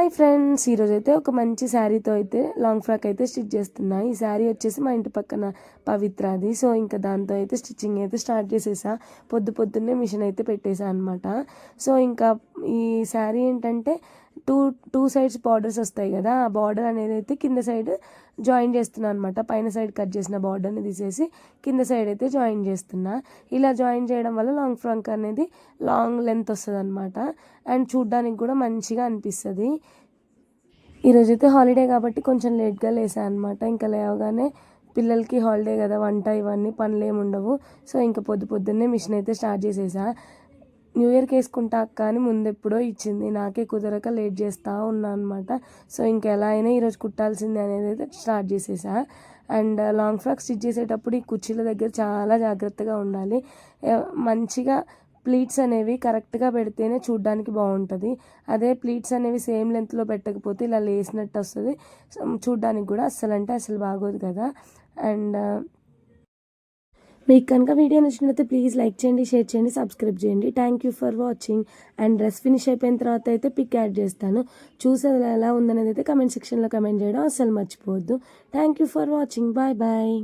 Hi friends, ఈరోజైతే ఒక మంచి శారీతో అయితే లాంగ్ ఫ్రాక్ అయితే స్టిచ్ చేస్తున్నా. ఈ శారీ వచ్చేసి మా ఇంటి పక్కన పవిత్రది. సో ఇంకా దాంతో అయితే స్టిచ్చింగ్ అయితే స్టార్ట్ చేసేసా. పొద్దున్నే మిషన్ అయితే పెట్టేసా అనమాట. సో ఇంకా ఈ శారీ ఏంటంటే టూ సైడ్స్ బార్డర్స్ వస్తాయి కదా, ఆ బార్డర్ అనేది అయితే కింద సైడ్ జాయిన్ చేస్తున్నా అనమాట. పైన సైడ్ కట్ చేసిన బార్డర్ని తీసేసి కింద సైడ్ అయితే జాయిన్ చేస్తున్నా. ఇలా జాయిన్ చేయడం వల్ల లాంగ్ ఫ్రాక్ అనేది లాంగ్ లెంత్ వస్తుంది అనమాట. అండ్ చూడ్డానికి కూడా మంచిగా అనిపిస్తుంది. ఈరోజైతే హాలిడే కాబట్టి కొంచెం లేట్గా లేసాను అనమాట. ఇంకా లేవగానే పిల్లలకి హాలిడే కదా, వంట ఇవన్నీ పనులు ఏమి ఉండవు. సో ఇంకా పొద్దున్నే మిషన్ అయితే స్టార్ట్ చేసేసా. న్యూ ఇయర్కి వేసుకుంటా కానీ ముందు ఎప్పుడో ఇచ్చింది, నాకే కుదరక లేట్ చేస్తూ ఉన్నా అనమాట. సో ఇంకా ఎలా అయినా ఈరోజు కుట్టాల్సిందే అనేది అయితే స్టార్ట్ చేసేసా. అండ్ లాంగ్ ఫ్రాక్ స్టిచ్ చేసేటప్పుడు ఈ కుర్చీల దగ్గర చాలా జాగ్రత్తగా ఉండాలి. మంచిగా ప్లీట్స్ అనేవి కరెక్ట్గా పెడితేనే చూడ్డానికి బాగుంటుంది. అదే ప్లీట్స్ అనేవి సేమ్ లెంత్లో పెట్టకపోతే ఇలా లేసినట్టు వస్తుంది. చూడ్డానికి కూడా అస్సలు బాగోదు కదా. అండ్ మీకు కనుక వీడియో నచ్చినట్లయితే ప్లీజ్ లైక్ చేయండి, షేర్ చేయండి, సబ్స్క్రైబ్ చేయండి. Thank you for watching. And dress finish అయిపోయిన తర్వాత అయితే పిక్ యాడ్ చేస్తాను. చూసేది ఎలా ఉందనేది అయితే కమెంట్ సెక్షన్లో కమెంట్ చేయడం అస్సలు మర్చిపోవద్దు. Thank you for watching. Bye bye.